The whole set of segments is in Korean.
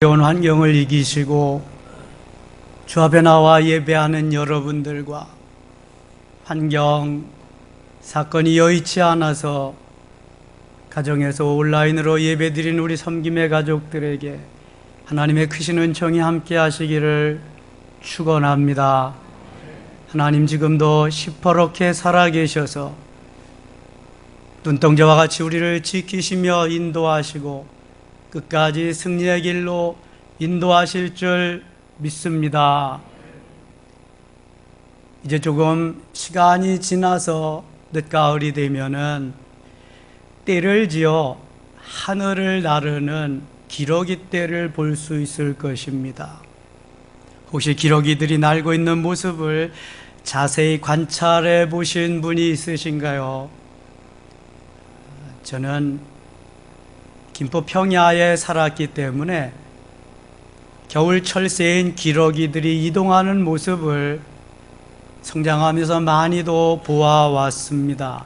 어려운 환경을 이기시고 주 앞에 나와 예배하는 여러분들과 환경, 사건이 여의치 않아서 가정에서 온라인으로 예배드린 우리 섬김의 가족들에게 하나님의 크신 은총이 함께 하시기를 축원합니다. 하나님 지금도 시퍼렇게 살아계셔서 눈동자와 같이 우리를 지키시며 인도하시고 끝까지 승리의 길로 인도하실 줄 믿습니다. 이제 조금 시간이 지나서 늦가을이 되면은 때를 지어 하늘을 나르는 기러기 떼를 볼 수 있을 것입니다. 혹시 기러기들이 날고 있는 모습을 자세히 관찰해 보신 분이 있으신가요? 저는 김포 평야에 살았기 때문에 겨울철새인 기러기들이 이동하는 모습을 성장하면서 많이도 보아왔습니다.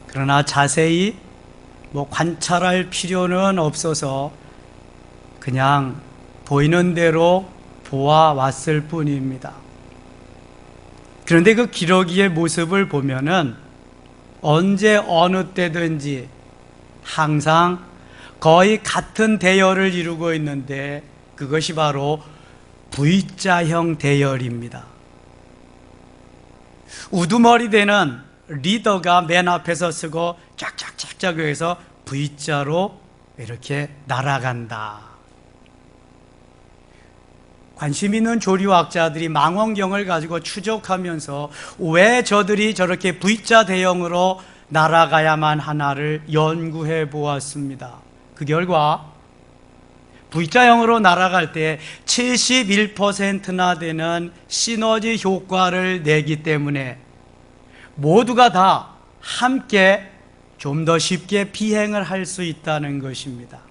그러나 자세히 관찰할 필요는 없어서 그냥 보이는 대로 보아왔을 뿐입니다. 그런데 그 기러기의 모습을 보면은 언제 어느 때든지 항상 거의 같은 대열을 이루고 있는데 그것이 바로 V자형 대열입니다. 우두머리 되는 리더가 맨 앞에서 쓰고 쫙쫙쫙쫙 해서 V자로 이렇게 날아간다. 관심 있는 조류학자들이 망원경을 가지고 추적하면서 왜 저들이 저렇게 V자 대형으로 날아가야만 하나를 연구해 보았습니다. 그 결과 V자형으로 날아갈 때 71%나 되는 시너지 효과를 내기 때문에 모두가 다 함께 좀 더 쉽게 비행을 할 수 있다는 것입니다.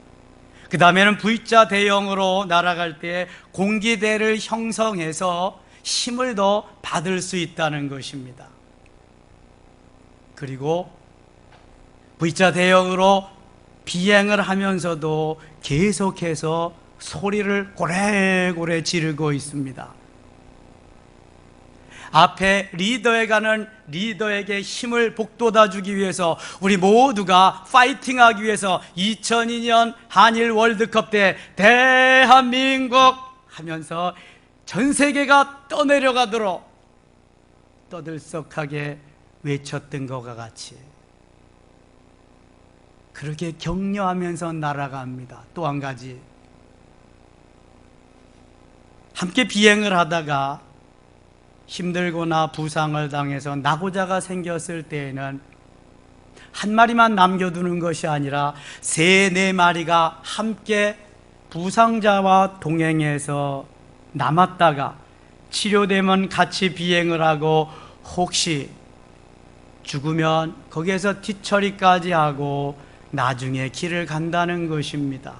그 다음에는 V자 대형으로 날아갈 때 공기대를 형성해서 힘을 더 받을 수 있다는 것입니다. 그리고 V자 대형으로 비행을 하면서도 계속해서 소리를 고래고래 지르고 있습니다. 앞에 리더에 가는 리더에게 힘을 북돋아 주기 위해서 우리 모두가 파이팅하기 위해서 2002년 한일 월드컵 때 대한민국 하면서 전 세계가 떠내려가도록 떠들썩하게 외쳤던 것과 같이 그렇게 격려하면서 날아갑니다. 또 한 가지, 함께 비행을 하다가 힘들거나 부상을 당해서 낙오자가 생겼을 때에는 한 마리만 남겨두는 것이 아니라 3, 4마리가 함께 부상자와 동행해서 남았다가 치료되면 같이 비행을 하고 혹시 죽으면 거기에서 뒤처리까지 하고 나중에 길을 간다는 것입니다.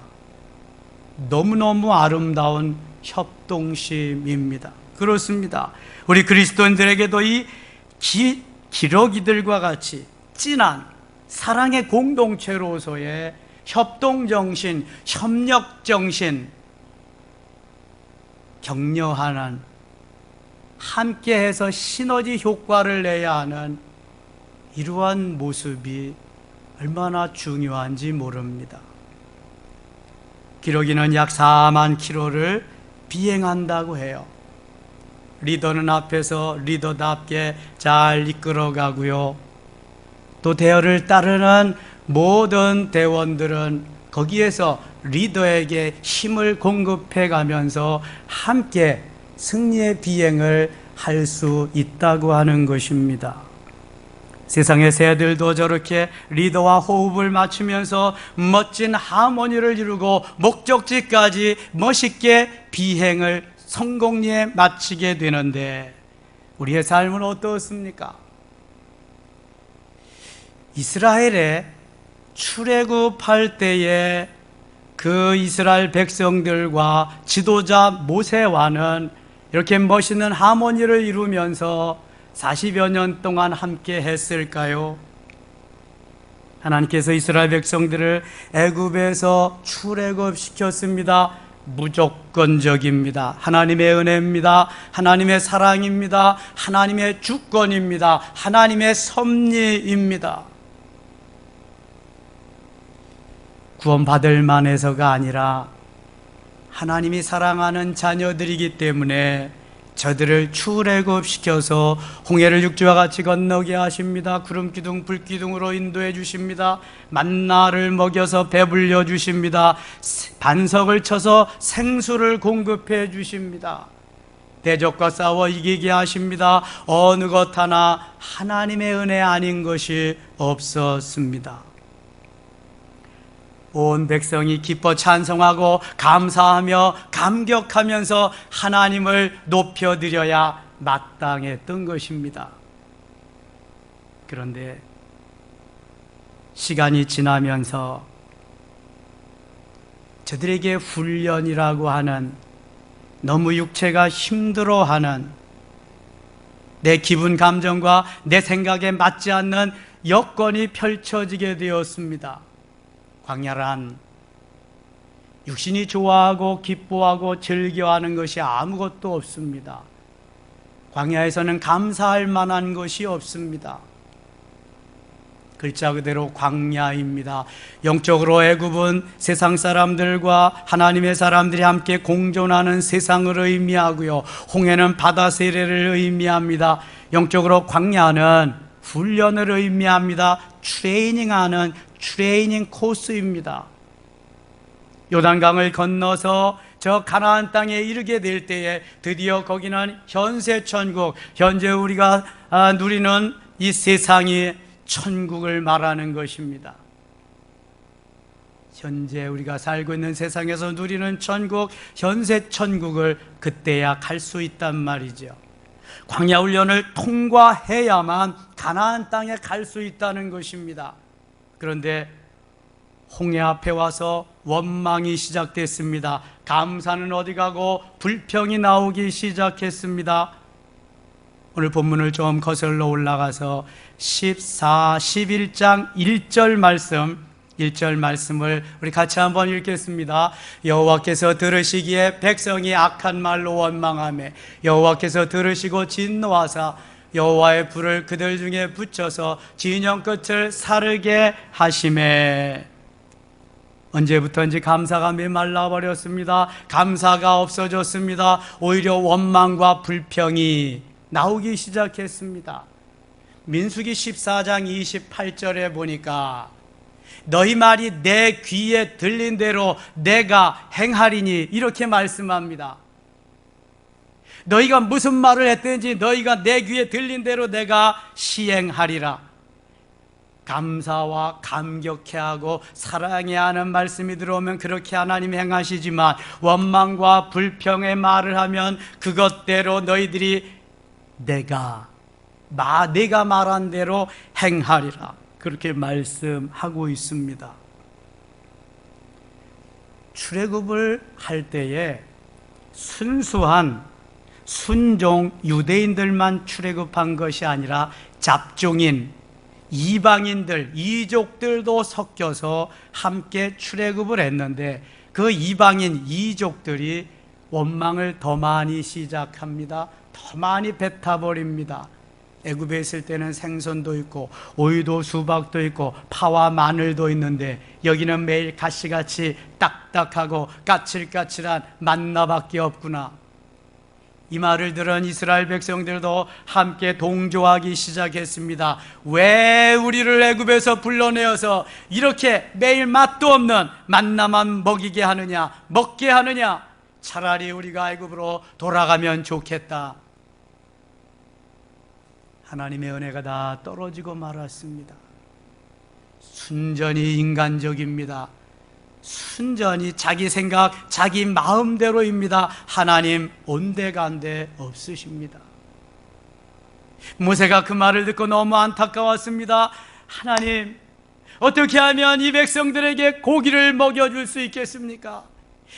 너무너무 아름다운 협동심입니다. 그렇습니다. 우리 그리스도인들에게도 이 기러기들과 같이 진한 사랑의 공동체로서의 협동정신, 협력정신, 격려하는, 함께해서 시너지 효과를 내야 하는 이러한 모습이 얼마나 중요한지 모릅니다. 기러기는 약 4만 킬로를 비행한다고 해요. 리더는 앞에서 리더답게 잘 이끌어가고요. 또 대열을 따르는 모든 대원들은 거기에서 리더에게 힘을 공급해 가면서 함께 승리의 비행을 할 수 있다고 하는 것입니다. 세상의 새들도 저렇게 리더와 호흡을 맞추면서 멋진 하모니를 이루고 목적지까지 멋있게 비행을 성공리에 마치게 되는데 우리의 삶은 어떻습니까? 이스라엘에 출애굽할 때에 그 이스라엘 백성들과 지도자 모세와는 이렇게 멋있는 하모니를 이루면서 40여 년 동안 함께 했을까요? 하나님께서 이스라엘 백성들을 애굽에서 출애굽시켰습니다. 무조건적입니다. 하나님의 은혜입니다. 하나님의 사랑입니다. 하나님의 주권입니다. 하나님의 섭리입니다. 구원받을 만해서가 아니라 하나님이 사랑하는 자녀들이기 때문에 저들을 출애굽시켜서 홍해를 육지와 같이 건너게 하십니다. 구름기둥 불기둥으로 인도해 주십니다. 만나를 먹여서 배불려 주십니다. 반석을 쳐서 생수를 공급해 주십니다. 대적과 싸워 이기게 하십니다. 어느 것 하나 하나님의 은혜 아닌 것이 없었습니다. 온 백성이 기뻐 찬송하고 감사하며 감격하면서 하나님을 높여드려야 마땅했던 것입니다. 그런데 시간이 지나면서 저들에게 훈련이라고 하는, 너무 육체가 힘들어하는, 내 기분 감정과 내 생각에 맞지 않는 여건이 펼쳐지게 되었습니다. 광야란 육신이 좋아하고 기뻐하고 즐겨하는 것이 아무것도 없습니다. 광야에서는 감사할 만한 것이 없습니다. 글자 그대로 광야입니다. 영적으로 애굽은 세상 사람들과 하나님의 사람들이 함께 공존하는 세상을 의미하고요, 홍해는 바다 세례를 의미합니다. 영적으로 광야는 훈련을 의미합니다. 트레이닝 코스입니다. 요단강을 건너서 저 가나안 땅에 이르게 될 때에 드디어 거기는 현세 천국, 현재 우리가 누리는 이 세상이 천국을 말하는 것입니다. 현재 우리가 살고 있는 세상에서 누리는 천국, 현세 천국을 그때야 갈 수 있단 말이죠. 광야 훈련을 통과해야만 가나안 땅에 갈 수 있다는 것입니다. 그런데 홍해 앞에 와서 원망이 시작됐습니다. 감사는 어디 가고 불평이 나오기 시작했습니다. 오늘 본문을 좀 거슬러 올라가서 11장 1절 말씀을 우리 같이 한번 읽겠습니다. 여호와께서 들으시기에 백성이 악한 말로 원망하며 여호와께서 들으시고 진노하사 여호와의 불을 그들 중에 붙여서 진영 끝을 사르게 하시매. 언제부터인지 감사가 메말라 버렸습니다. 감사가 없어졌습니다. 오히려 원망과 불평이 나오기 시작했습니다. 민수기 14장 28절에 보니까 너희 말이 내 귀에 들린 대로 내가 행하리니 이렇게 말씀합니다. 너희가 무슨 말을 했든지 너희가 내 귀에 들린 대로 내가 시행하리라. 감사와 감격해하고 사랑해야 하는 말씀이 들어오면 그렇게 하나님이 행하시지만 원망과 불평의 말을 하면 그것대로 너희들이 내가 말한 대로 행하리라. 그렇게 말씀하고 있습니다. 출애굽을 할 때에 순수한 순종 유대인들만 출애굽한 것이 아니라 잡종인 이방인들, 이족들도 섞여서 함께 출애굽을 했는데 그 이방인 이족들이 원망을 더 많이 시작합니다. 더 많이 뱉어버립니다. 애굽에 있을 때는 생선도 있고 오이도 수박도 있고 파와 마늘도 있는데 여기는 매일 가시같이 딱딱하고 까칠까칠한 만나밖에 없구나. 이 말을 들은 이스라엘 백성들도 함께 동조하기 시작했습니다. 왜 우리를 애굽에서 불러내어서 이렇게 매일 맛도 없는 만나만 먹게 하느냐. 차라리 우리가 애굽으로 돌아가면 좋겠다. 하나님의 은혜가 다 떨어지고 말았습니다. 순전히 인간적입니다. 순전히 자기 생각, 자기 마음대로입니다. 하나님 온데간데 없으십니다. 모세가 그 말을 듣고 너무 안타까웠습니다. 하나님, 어떻게 하면 이 백성들에게 고기를 먹여줄 수 있겠습니까?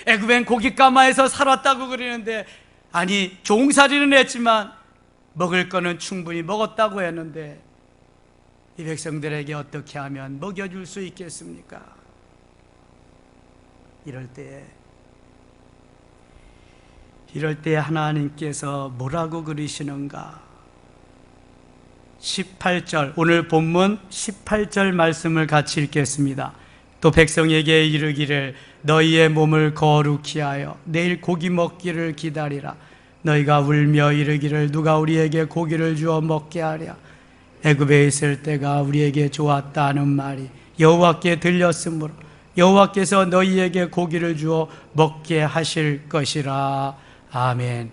애굽엔 고깃가마에서 살았다고 그러는데, 아니 종살이는 했지만 먹을 거는 충분히 먹었다고 했는데 이 백성들에게 어떻게 하면 먹여줄 수 있겠습니까? 이럴 때 하나님께서 뭐라고 그러시는가? 18절, 오늘 본문 18절 말씀을 같이 읽겠습니다. 또 백성에게 이르기를 너희의 몸을 거룩히 하여 내일 고기 먹기를 기다리라. 너희가 울며 이르기를 누가 우리에게 고기를 주어 먹게 하랴. 애굽에 있을 때가 우리에게 좋았다는 말이 여호와께 들렸으므로 여호와께서 너희에게 고기를 주어 먹게 하실 것이라. 아멘.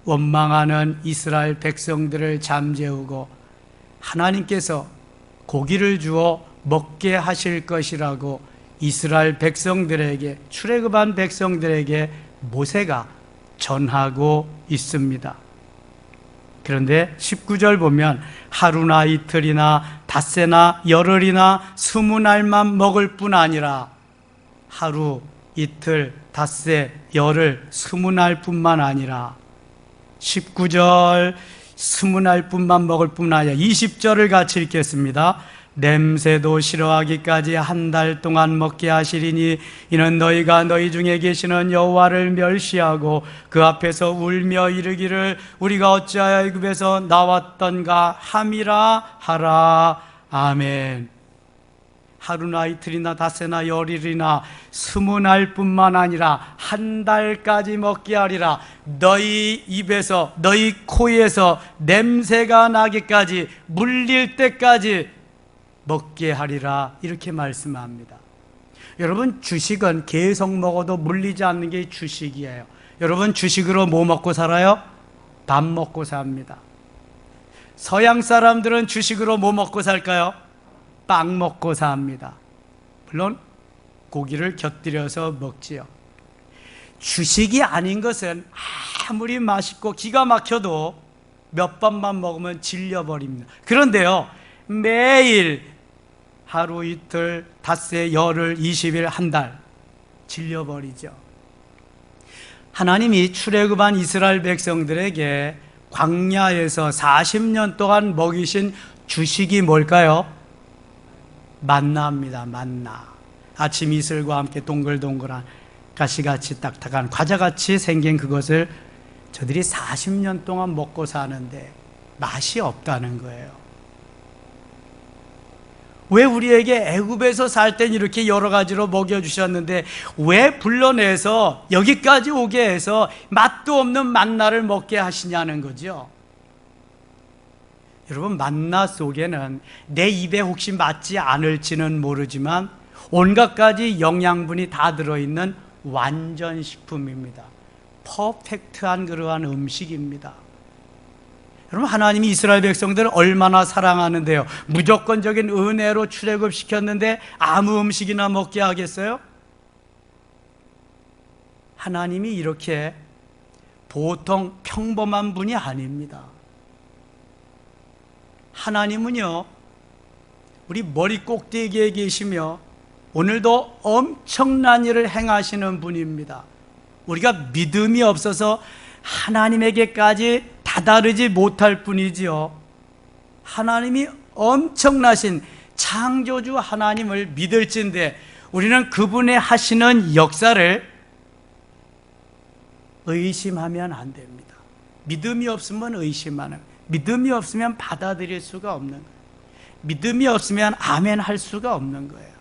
원망하는 이스라엘 백성들을 잠재우고 하나님께서 고기를 주어 먹게 하실 것이라고 이스라엘 백성들에게, 출애굽한 백성들에게 모세가 전하고 있습니다. 그런데 19절 보면 하루나 이틀이나 닷새나 열흘이나 20날만 먹을 뿐 아니라 하루, 이틀, 닷새, 열흘, 20날 뿐만 아니라 19절 20날 뿐만 먹을 뿐 아니라 20절을 같이 읽겠습니다. 냄새도 싫어하기까지 한 달 동안 먹게 하시리니 이는 너희가 너희 중에 계시는 여호와를 멸시하고 그 앞에서 울며 이르기를 우리가 어찌하여 애굽에서 나왔던가 함이라 하라. 아멘. 하루나 이틀이나 닷새나 열흘이나 20날 뿐만 아니라 한 달까지 먹게 하리라. 너희 입에서, 너희 코에서 냄새가 나기까지, 물릴 때까지 먹게 하리라. 이렇게 말씀합니다. 여러분, 주식은 계속 먹어도 물리지 않는 게 주식이에요. 여러분, 주식으로 뭐 먹고 살아요? 밥 먹고 삽니다. 서양 사람들은 주식으로 뭐 먹고 살까요? 빵 먹고 삽니다. 물론 고기를 곁들여서 먹지요. 주식이 아닌 것은 아무리 맛있고 기가 막혀도 몇 번만 먹으면 질려버립니다. 그런데요, 매일 하루, 이틀, 닷새, 열흘, 20일, 한 달 질려버리죠. 하나님이 출애굽한 이스라엘 백성들에게 광야에서 40년 동안 먹이신 주식이 뭘까요? 만나입니다. 만나. 아침 이슬과 함께 동글동글한 가시같이 딱딱한 과자같이 생긴 그것을 저들이 40년 동안 먹고 사는데 맛이 없다는 거예요. 왜 우리에게 애굽에서 살 땐 이렇게 여러 가지로 먹여주셨는데 왜 불러내서 여기까지 오게 해서 맛도 없는 만나를 먹게 하시냐는 거죠. 여러분, 만나 속에는 내 입에 혹시 맞지 않을지는 모르지만 온갖 가지 영양분이 다 들어있는 완전 식품입니다. 퍼펙트한 그러한 음식입니다. 여러분, 하나님이 이스라엘 백성들을 얼마나 사랑하는데요, 무조건적인 은혜로 출애굽시켰는데 아무 음식이나 먹게 하겠어요? 하나님이 이렇게 보통 평범한 분이 아닙니다. 하나님은요, 우리 머리 꼭대기에 계시며 오늘도 엄청난 일을 행하시는 분입니다. 우리가 믿음이 없어서 하나님에게까지 다다르지 못할 뿐이지요, 하나님이 엄청나신 창조주 하나님을 믿을진데 우리는 그분의 하시는 역사를 의심하면 안 됩니다. 믿음이 없으면 의심하는, 믿음이 없으면 받아들일 수가 없는 거예요. 믿음이 없으면 아멘 할 수가 없는 거예요.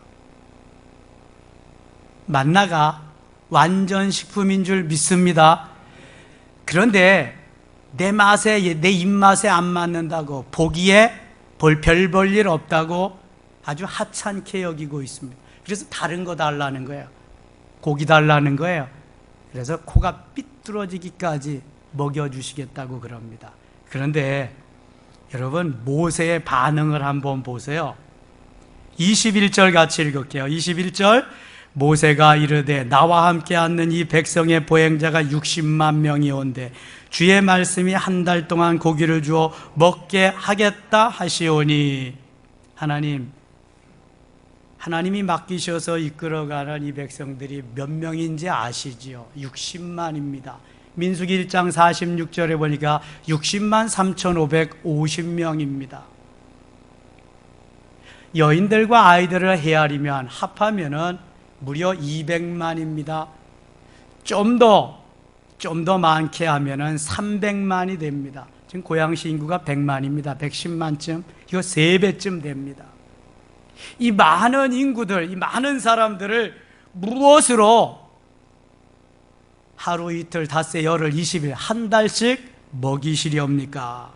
만나가 완전 식품인 줄 믿습니다. 그런데 내 맛에, 내 입맛에 안 맞는다고, 보기에 별 볼 일 없다고 아주 하찮게 여기고 있습니다. 그래서 다른 거 달라는 거예요. 고기 달라는 거예요. 그래서 코가 삐뚤어지기까지 먹여주시겠다고 그럽니다. 그런데 여러분, 모세의 반응을 한번 보세요. 21절 같이 읽을게요. 21절, 모세가 이르되 나와 함께 앉는 이 백성의 보행자가 60만 명이 온대 주의 말씀이 한 달 동안 고기를 주어 먹게 하겠다 하시오니. 하나님이 맡기셔서 이끌어가는 이 백성들이 몇 명인지 아시지요? 60만입니다. 민수기 1장 46절에 보니까 60만 3,550명입니다. 여인들과 아이들을 헤아리면 합하면은 무려 200만입니다. 좀 더 많게 하면은 300만이 됩니다. 지금 고양시 인구가 100만입니다. 110만쯤, 이거 3배쯤 됩니다. 이 많은 인구들, 이 많은 사람들을 무엇으로 하루 이틀 닷새 열흘 20일 한 달씩 먹이시렵니까?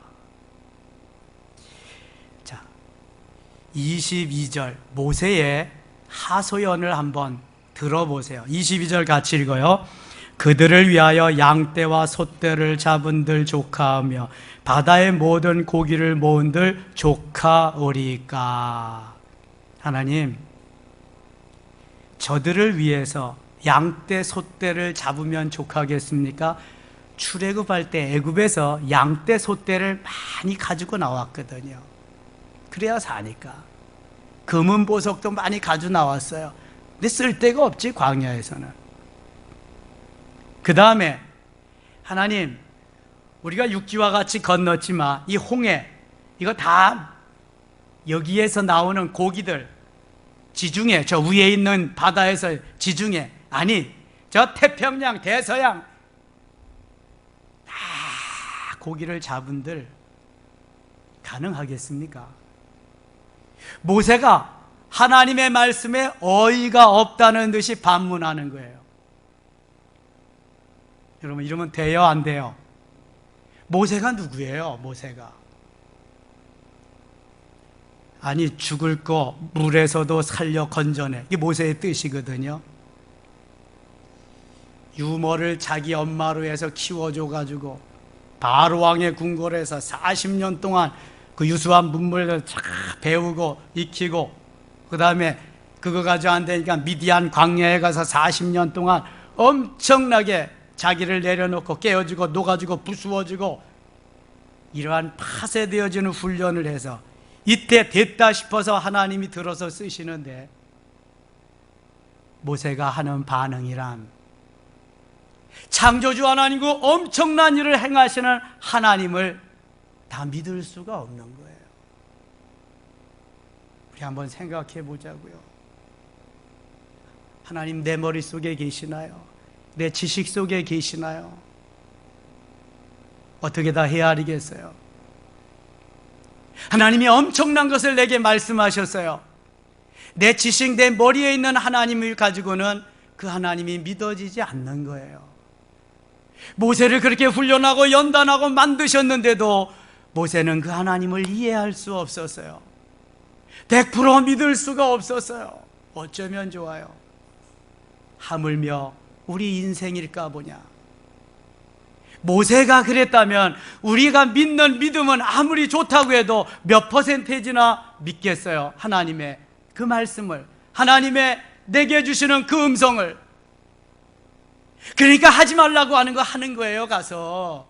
자, 22절 모세의 하소연을 한번 들어보세요. 22절 같이 읽어요. 그들을 위하여 양떼와 소떼를 잡은들 조카하며 바다의 모든 고기를 모은들 조카오리까. 하나님, 저들을 위해서 양떼 소떼를 잡으면 족하겠습니까? 출애굽할 때 애굽에서 양떼 소떼를 많이 가지고 나왔거든요. 그래야 사니까. 금은 보석도 많이 가지고 나왔어요. 근데 쓸 데가 없지, 광야에서는. 그 다음에 하나님, 우리가 육지와 같이 건넜지만 이 홍해, 이거 다 여기에서 나오는 고기들, 지중해, 저 위에 있는 바다에서 지중해, 아니 저 태평양, 대서양 다 고기를 잡은들 가능하겠습니까? 모세가 하나님의 말씀에 어이가 없다는 듯이 반문하는 거예요. 여러분, 이러면 돼요, 안 돼요? 모세가 누구예요? 모세가 아니 죽을 거 물에서도 살려 건져내, 이게 모세의 뜻이거든요. 유모를 자기 엄마로 해서 키워줘가지고 바로왕의 궁궐에서 40년 동안 그 유수한 문물을 쫙 배우고 익히고, 그 다음에 그거 가지고 안 되니까 미디안 광야에 가서 40년 동안 엄청나게 자기를 내려놓고 깨어지고 녹아지고 부수어지고 이러한 파쇄되어지는 훈련을 해서 이때 됐다 싶어서 하나님이 들어서 쓰시는데, 모세가 하는 반응이란 창조주 하나님과 엄청난 일을 행하시는 하나님을 다 믿을 수가 없는 거예요. 우리 한번 생각해 보자고요. 하나님 내 머릿속에 계시나요? 내 지식 속에 계시나요? 어떻게 다 헤아리겠어요? 하나님이 엄청난 것을 내게 말씀하셨어요. 내 지식, 내 머리에 있는 하나님을 가지고는 그 하나님이 믿어지지 않는 거예요. 모세를 그렇게 훈련하고 연단하고 만드셨는데도 모세는 그 하나님을 이해할 수 없었어요. 100% 믿을 수가 없었어요. 어쩌면 좋아요? 하물며 우리 인생일까 보냐. 모세가 그랬다면 우리가 믿는 믿음은 아무리 좋다고 해도 몇 퍼센테이지나 믿겠어요? 하나님의 그 말씀을, 하나님의 내게 주시는 그 음성을. 그러니까 하지 말라고 하는 거 하는 거예요. 가서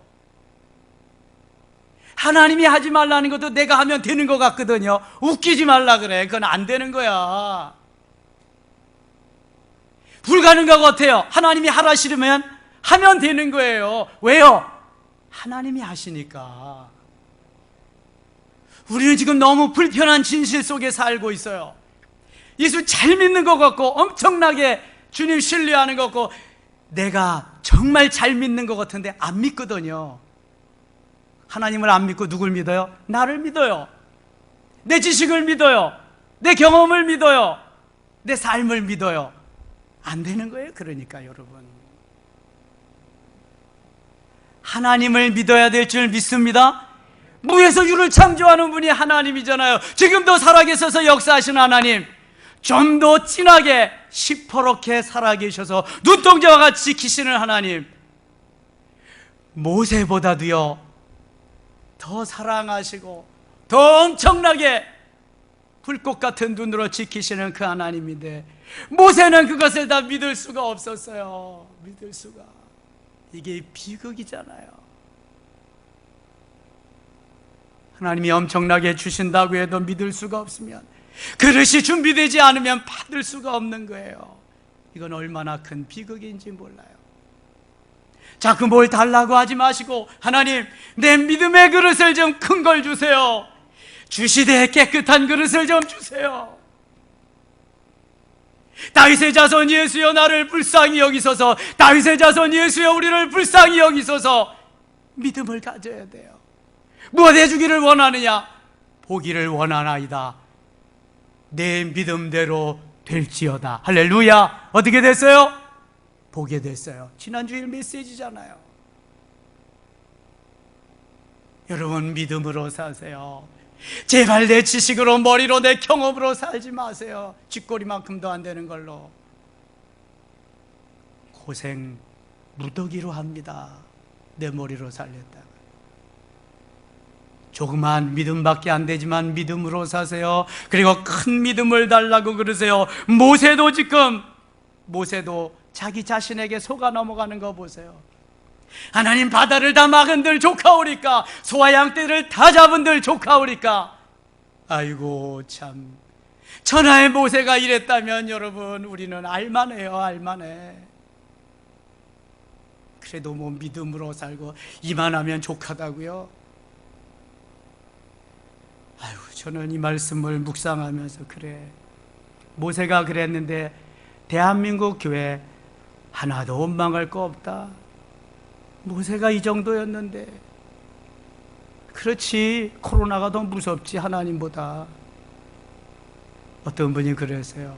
하나님이 하지 말라는 것도 내가 하면 되는 것 같거든요. 웃기지 말라 그래. 그건 안 되는 거야. 불가능한 것 같아요. 하나님이 하라시려면 하면 되는 거예요. 왜요? 하나님이 하시니까. 우리는 지금 너무 불편한 진실 속에 살고 있어요. 예수 잘 믿는 것 같고 엄청나게 주님 신뢰하는 것 같고 내가 정말 잘 믿는 것 같은데 안 믿거든요. 하나님을 안 믿고 누굴 믿어요? 나를 믿어요. 내 지식을 믿어요. 내 경험을 믿어요. 내 삶을 믿어요. 안 되는 거예요. 그러니까 여러분, 하나님을 믿어야 될 줄 믿습니다. 무에서 유를 창조하는 분이 하나님이잖아요. 지금도 살아계셔서 역사하시는 하나님, 좀 더 진하게 시퍼렇게 살아계셔서 눈동자와 같이 지키시는 하나님, 모세보다도요 더 사랑하시고 더 엄청나게 불꽃 같은 눈으로 지키시는 그 하나님인데 모세는 그것을 다 믿을 수가 없었어요. 믿을 수가. 이게 비극이잖아요. 하나님이 엄청나게 주신다고 해도 믿을 수가 없으면, 그릇이 준비되지 않으면 받을 수가 없는 거예요. 이건 얼마나 큰 비극인지 몰라요. 자꾸 뭘 달라고 하지 마시고, 하나님 내 믿음의 그릇을 좀 큰 걸 주세요. 주시되 깨끗한 그릇을 좀 주세요. 다윗의 자손 예수여 나를 불쌍히 여기소서. 다윗의 자손 예수여 우리를 불쌍히 여기소서. 믿음을 가져야 돼요. 무엇 해주기를 원하느냐? 보기를 원하나이다. 내 믿음대로 될지어다. 할렐루야. 어떻게 됐어요? 보게 됐어요. 지난주일 메시지잖아요. 여러분 믿음으로 사세요. 제발 내 지식으로, 머리로, 내 경험으로 살지 마세요. 쥐꼬리만큼도 안 되는 걸로. 고생 무더기로 합니다. 내 머리로 살렸다가. 조그만 믿음밖에 안 되지만 믿음으로 사세요. 그리고 큰 믿음을 달라고 그러세요. 모세도 자기 자신에게 속아 넘어가는 거 보세요. 하나님 바다를 다 막은들 조카오리까, 소와 양떼를 다 잡은들 조카오리까. 아이고 참, 천하의 모세가 이랬다면 여러분 우리는 알만해요. 알만해. 그래도 뭐 믿음으로 살고 이만하면 족하다고요? 아유, 저는 이 말씀을 묵상하면서 그래, 모세가 그랬는데 대한민국 교회 하나도 원망할 거 없다. 모세가 이 정도였는데. 그렇지, 코로나가 더 무섭지 하나님보다. 어떤 분이 그랬어요.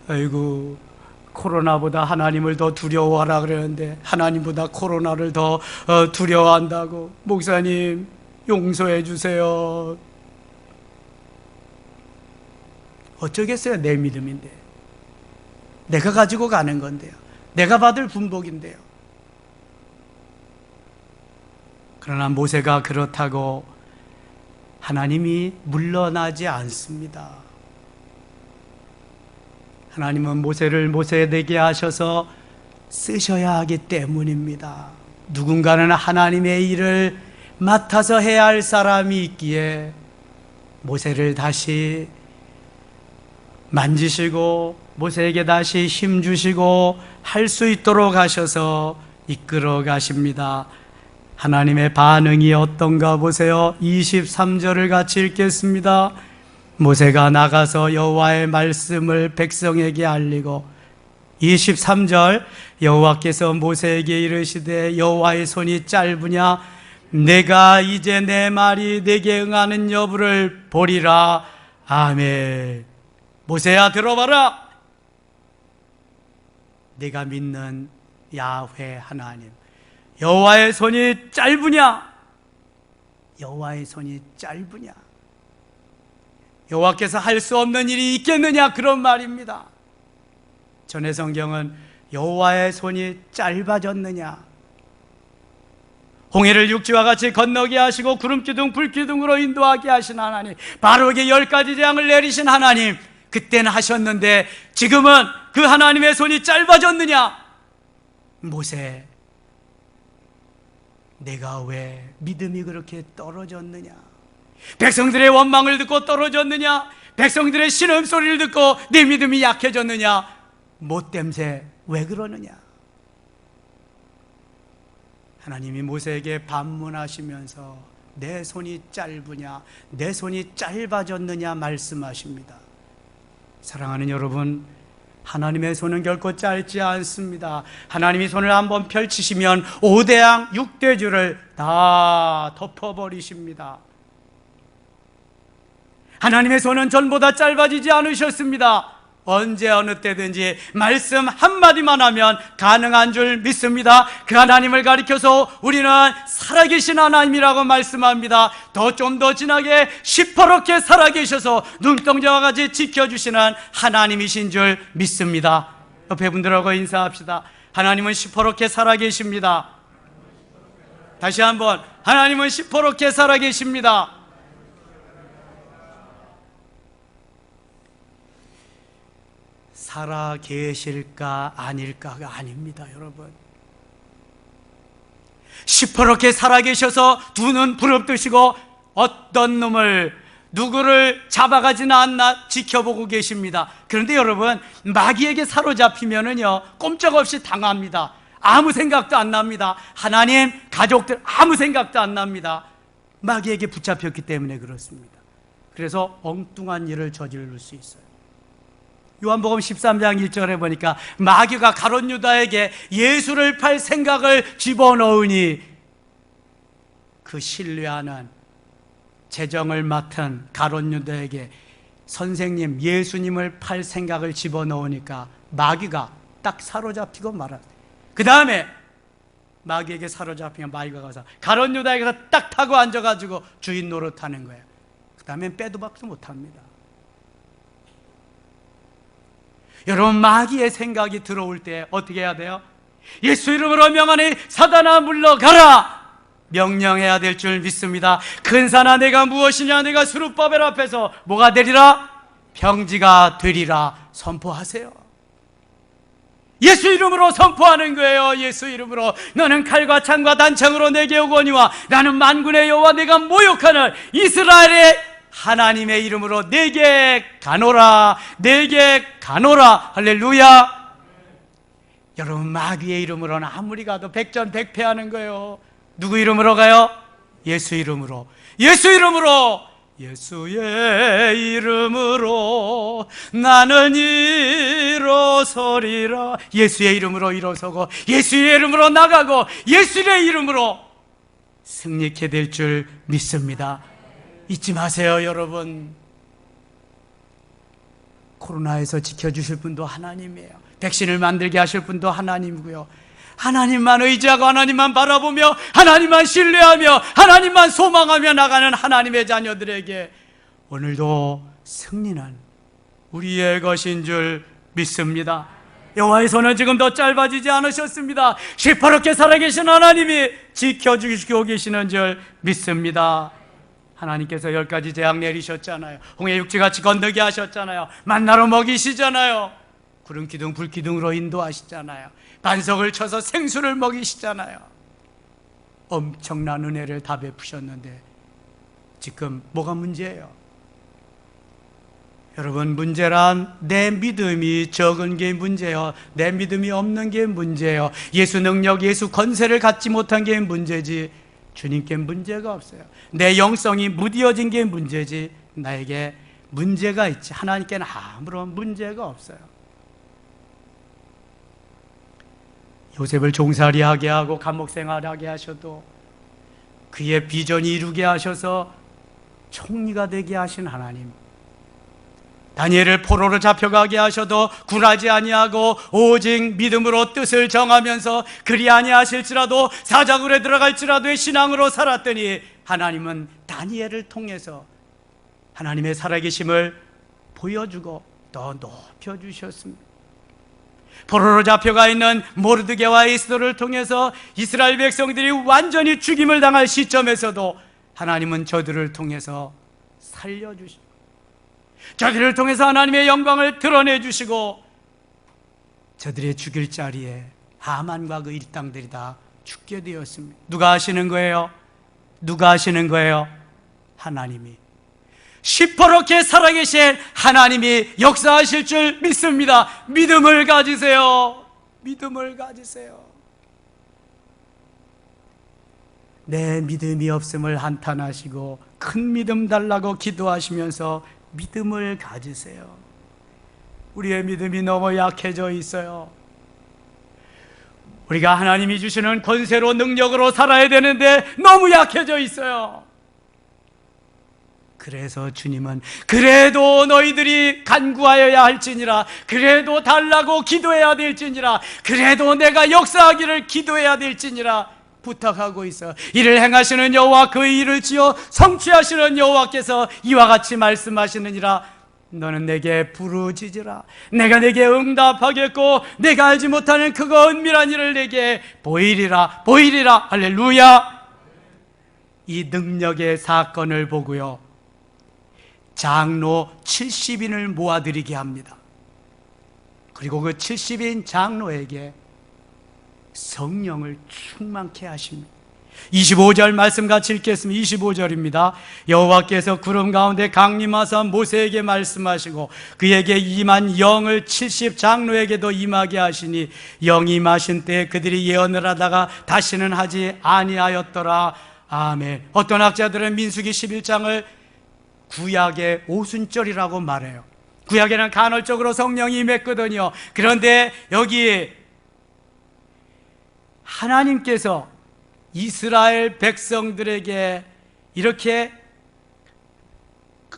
아이고 코로나보다 하나님을 더 두려워하라 그러는데 하나님보다 코로나를 더 두려워한다고. 목사님 용서해 주세요. 어쩌겠어요. 내 믿음인데, 내가 가지고 가는 건데요, 내가 받을 분복인데요. 그러나 모세가 그렇다고 하나님이 물러나지 않습니다. 하나님은 모세를 모세되게 하셔서 쓰셔야 하기 때문입니다. 누군가는 하나님의 일을 맡아서 해야 할 사람이 있기에 모세를 다시 만지시고 모세에게 다시 힘 주시고 할 수 있도록 하셔서 이끌어 가십니다. 하나님의 반응이 어떤가 보세요. 23절을 같이 읽겠습니다. 모세가 나가서 여호와의 말씀을 백성에게 알리고, 23절, 여호와께서 모세에게 이르시되 여호와의 손이 짧으냐? 내가 이제 내 말이 내게 응하는 여부를 보리라. 아멘. 모세야 들어봐라. 네가 믿는 야훼 하나님, 여호와의 손이 짧으냐? 여호와의 손이 짧으냐? 여호와께서 할 수 없는 일이 있겠느냐? 그런 말입니다. 전에 성경은 여호와의 손이 짧아졌느냐? 홍해를 육지와 같이 건너게 하시고 구름기둥 불기둥으로 인도하게 하신 하나님, 바로에게 10가지 재앙을 내리신 하나님, 그때는 하셨는데 지금은 그 하나님의 손이 짧아졌느냐? 모세, 내가 왜 믿음이 그렇게 떨어졌느냐? 백성들의 원망을 듣고 떨어졌느냐? 백성들의 신음소리를 듣고 내 믿음이 약해졌느냐? 못됨새 왜 그러느냐? 하나님이 모세에게 반문하시면서 내 손이 짧으냐, 내 손이 짧아졌느냐 말씀하십니다. 사랑하는 여러분, 하나님의 손은 결코 짧지 않습니다. 하나님이 손을 한번 펼치시면 5대양 6대주를 다 덮어버리십니다. 하나님의 손은 전보다 짧아지지 않으셨습니다. 언제 어느 때든지 말씀 한마디만 하면 가능한 줄 믿습니다. 그 하나님을 가리켜서 우리는 살아계신 하나님이라고 말씀합니다. 좀 더 진하게 시퍼렇게 살아계셔서 눈동자와 같이 지켜주시는 하나님이신 줄 믿습니다. 옆에 분들하고 인사합시다. 하나님은 시퍼렇게 살아계십니다. 다시 한번, 하나님은 시퍼렇게 살아계십니다. 살아 계실까 아닐까가 아닙니다, 여러분. 시퍼렇게 살아 계셔서 두 눈 부릅뜨시고 어떤 누구를 잡아가지는 않나 지켜보고 계십니다. 그런데 여러분, 마귀에게 사로잡히면은요 꼼짝없이 당합니다. 아무 생각도 안 납니다. 하나님, 가족들 아무 생각도 안 납니다. 마귀에게 붙잡혔기 때문에 그렇습니다. 그래서 엉뚱한 일을 저지를 수 있어요. 요한복음 13장 1절에 보니까 마귀가 가룟 유다에게 예수를 팔 생각을 집어넣으니 그 신뢰하는 재정을 맡은 가룟 유다에게 선생님 예수님을 팔 생각을 집어넣으니까 마귀가 딱 사로잡히고 말았어요. 그 다음에 마귀에게 사로잡히면 마귀가 가서 가룟 유다에게 딱 타고 앉아가지고 주인 노릇하는 거예요. 그 다음엔 빼도 박도 못합니다. 여러분, 마귀의 생각이 들어올 때 어떻게 해야 돼요? 예수 이름으로 명하니 사단아 물러가라 명령해야 될 줄 믿습니다. 근사나 내가 무엇이냐, 내가 스룹바벨 앞에서 뭐가 되리라? 평지가 되리라 선포하세요. 예수 이름으로 선포하는 거예요. 예수 이름으로 너는 칼과 창과 단창으로 내게 오거니와 나는 만군의 여호와 내가 모욕하는 이스라엘의 하나님의 이름으로 내게 가노라, 내게 가노라. 할렐루야. 여러분, 마귀의 이름으로는 아무리 가도 백전백패하는 거예요. 누구 이름으로 가요? 예수 이름으로. 예수 이름으로. 예수의 이름으로 나는 일어서리라. 예수의 이름으로 일어서고 예수의 이름으로 나가고 예수의 이름으로 승리케 될 줄 믿습니다. 잊지 마세요, 여러분. 코로나에서 지켜주실 분도 하나님이에요. 백신을 만들게 하실 분도 하나님이고요. 하나님만 의지하고 하나님만 바라보며 하나님만 신뢰하며 하나님만 소망하며 나가는 하나님의 자녀들에게 오늘도 승리는 우리의 것인 줄 믿습니다. 여호와의 손은 지금도 짧아지지 않으셨습니다. 시퍼렇게 살아계신 하나님이 지켜주시고 계시는 줄 믿습니다. 하나님께서 10가지 재앙 내리셨잖아요. 홍해 육지같이 건너게 하셨잖아요. 만나로 먹이시잖아요. 구름 기둥 불 기둥으로 인도하시잖아요. 반석을 쳐서 생수를 먹이시잖아요. 엄청난 은혜를 다 베푸셨는데 지금 뭐가 문제예요? 여러분, 문제란 내 믿음이 적은 게 문제예요. 내 믿음이 없는 게 문제예요. 예수 능력, 예수 권세를 갖지 못한 게 문제지 주님께 문제가 없어요. 내 영성이 무디어진 게 문제지 나에게 문제가 있지 하나님께는 아무런 문제가 없어요. 요셉을 종살이하게 하고 감옥 생활하게 하셔도 그의 비전이 이루게 하셔서 총리가 되게 하신 하나님, 다니엘을 포로로 잡혀가게 하셔도 굴하지 아니하고 오직 믿음으로 뜻을 정하면서 그리 아니하실지라도 사자굴에 들어갈지라도의 신앙으로 살았더니 하나님은 다니엘을 통해서 하나님의 살아계심을 보여주고 더 높여주셨습니다. 포로로 잡혀가 있는 모르드게와 에스더를 통해서 이스라엘 백성들이 완전히 죽임을 당할 시점에서도 하나님은 저들을 통해서 살려주시고 저들을 통해서 하나님의 영광을 드러내주시고 저들의 죽일 자리에 하만과 그 일당들이 다 죽게 되었습니다. 누가 하시는 거예요? 누가 하시는 거예요? 하나님이. 시퍼렇게 살아계신 하나님이 역사하실 줄 믿습니다. 믿음을 가지세요. 믿음을 가지세요. 내 믿음이 없음을 한탄하시고 큰 믿음 달라고 기도하시면서 믿음을 가지세요. 우리의 믿음이 너무 약해져 있어요. 우리가 하나님이 주시는 권세로 능력으로 살아야 되는데 너무 약해져 있어요. 그래서 주님은 그래도 너희들이 간구하여야 할지니라, 그래도 달라고 기도해야 될지니라, 그래도 내가 역사하기를 기도해야 될지니라 부탁하고 있어. 이를 행하시는 여호와 그 일을 지어 성취하시는 여호와께서 이와 같이 말씀하시느니라. 너는 내게 부르짖으라. 내가 내게 응답하겠고 내가 알지 못하는 그거 은밀한 일을 내게 보이리라. 보이리라. 할렐루야. 이 능력의 사건을 보고요, 장로 70인을 모아들이게 합니다. 그리고 그 70인 장로에게 성령을 충만케 하십니다. 25절 말씀 같이 읽겠습니다. 25절입니다. 여호와께서 구름 가운데 강림하사 모세에게 말씀하시고 그에게 임한 영을 70 장로에게도 임하게 하시니 영이 임하신 때에 그들이 예언을 하다가 다시는 하지 아니하였더라. 아멘. 어떤 학자들은 민수기 11장을 구약의 오순절이라고 말해요. 구약에는 간헐적으로 성령이 임했거든요. 그런데 여기 하나님께서 이스라엘 백성들에게 이렇게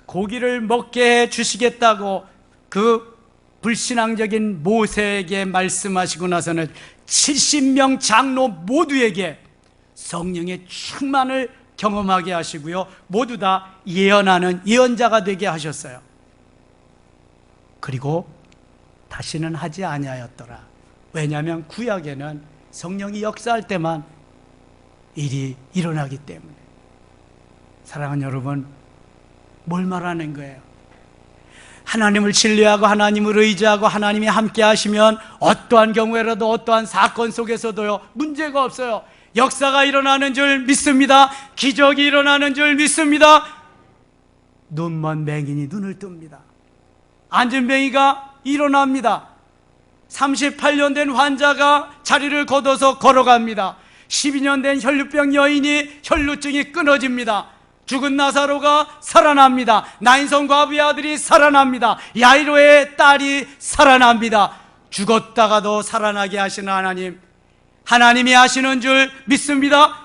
고기를 먹게 해 주시겠다고 그 불신앙적인 모세에게 말씀하시고 나서는 70명 장로 모두에게 성령의 충만을 경험하게 하시고요, 모두 다 예언하는 예언자가 되게 하셨어요. 그리고 다시는 하지 아니하였더라. 왜냐하면 구약에는 성령이 역사할 때만 일이 일어나기 때문에. 사랑하는 여러분, 뭘 말하는 거예요? 하나님을 신뢰하고 하나님을 의지하고 하나님이 함께 하시면 어떠한 경우에라도 어떠한 사건 속에서도요, 문제가 없어요. 역사가 일어나는 줄 믿습니다. 기적이 일어나는 줄 믿습니다. 눈먼 맹인이 눈을 뜹니다. 앉은 맹이가 일어납니다. 38년 된 환자가 자리를 걷어서 걸어갑니다. 12년 된 혈루병 여인이 혈루증이 끊어집니다. 죽은 나사로가 살아납니다. 나인성 과부의 아들이 살아납니다. 야이로의 딸이 살아납니다. 죽었다가도 살아나게 하시는 하나님, 하나님이 하시는 줄 믿습니다.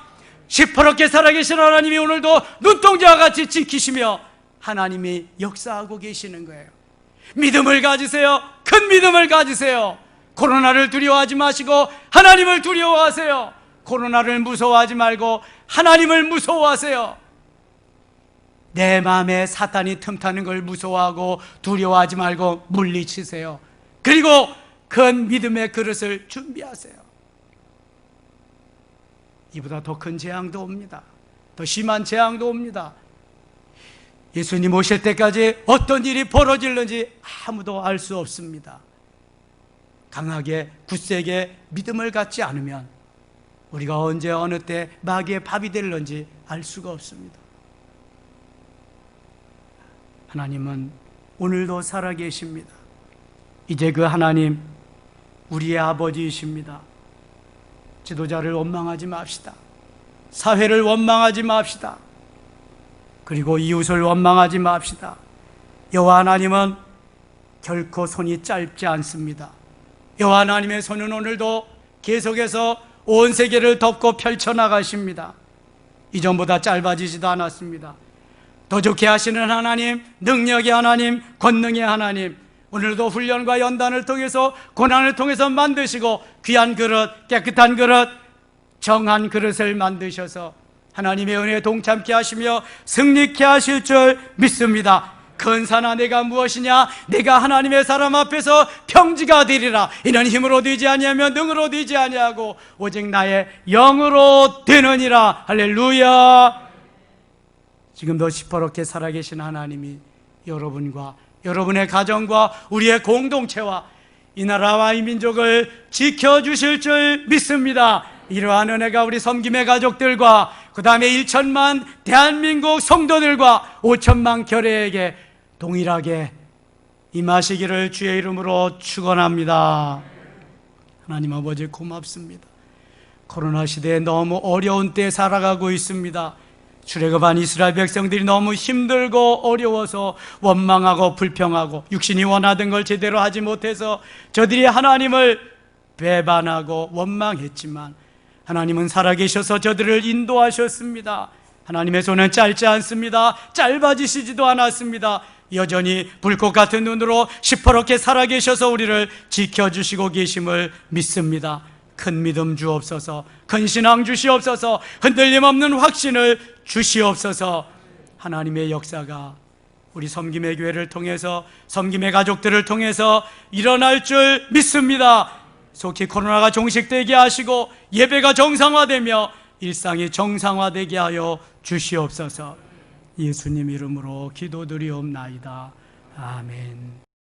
시퍼렇게 살아계신 하나님이 오늘도 눈동자와 같이 지키시며 하나님이 역사하고 계시는 거예요. 믿음을 가지세요. 큰 믿음을 가지세요. 코로나를 두려워하지 마시고 하나님을 두려워하세요. 코로나를 무서워하지 말고 하나님을 무서워하세요. 내 마음에 사탄이 틈타는 걸 무서워하고 두려워하지 말고 물리치세요. 그리고 큰 믿음의 그릇을 준비하세요. 이보다 더 큰 재앙도 옵니다. 더 심한 재앙도 옵니다. 예수님 오실 때까지 어떤 일이 벌어질는지 아무도 알 수 없습니다. 강하게 굳세게 믿음을 갖지 않으면 우리가 언제 어느 때 마귀의 밥이 될는지 알 수가 없습니다. 하나님은 오늘도 살아계십니다. 이제 그 하나님, 우리의 아버지이십니다. 지도자를 원망하지 맙시다. 사회를 원망하지 맙시다. 그리고 이웃을 원망하지 맙시다. 여호와 하나님은 결코 손이 짧지 않습니다. 여호와 하나님의 손은 오늘도 계속해서 온 세계를 덮고 펼쳐나가십니다. 이전보다 짧아지지도 않았습니다. 더 좋게 하시는 하나님, 능력의 하나님, 권능의 하나님, 오늘도 훈련과 연단을 통해서 고난을 통해서 만드시고 귀한 그릇, 깨끗한 그릇, 정한 그릇을 만드셔서 하나님의 은혜에 동참케 하시며 승리케 하실 줄 믿습니다. 근사나 내가 무엇이냐? 내가 하나님의 사람 앞에서 평지가 되리라. 이는 힘으로 되지 아니하며 능으로 되지 아니하고 오직 나의 영으로 되느니라. 할렐루야. 지금도 시퍼렇게 살아계신 하나님이 여러분과 여러분의 가정과 우리의 공동체와 이 나라와 이 민족을 지켜주실 줄 믿습니다. 이러한 은혜가 우리 섬김의 가족들과 그 다음에 1천만 대한민국 성도들과 5천만 교회에게 동일하게 임하시기를 주의 이름으로 축원합니다. 하나님 아버지 고맙습니다. 코로나 시대에 너무 어려운 때에 살아가고 있습니다. 출애굽한 이스라엘 백성들이 너무 힘들고 어려워서 원망하고 불평하고 육신이 원하던 걸 제대로 하지 못해서 저들이 하나님을 배반하고 원망했지만 하나님은 살아계셔서 저들을 인도하셨습니다. 하나님의 손은 짧지 않습니다. 짧아지시지도 않았습니다. 여전히 불꽃 같은 눈으로 시퍼렇게 살아계셔서 우리를 지켜주시고 계심을 믿습니다. 큰 믿음 주옵소서, 큰 신앙 주시옵소서, 흔들림 없는 확신을 주시옵소서. 하나님의 역사가 우리 섬김의 교회를 통해서, 섬김의 가족들을 통해서 일어날 줄 믿습니다. 속히 코로나가 종식되게 하시고 예배가 정상화되며 일상이 정상화되게 하여 주시옵소서. 예수님 이름으로 기도드리옵나이다. 아멘.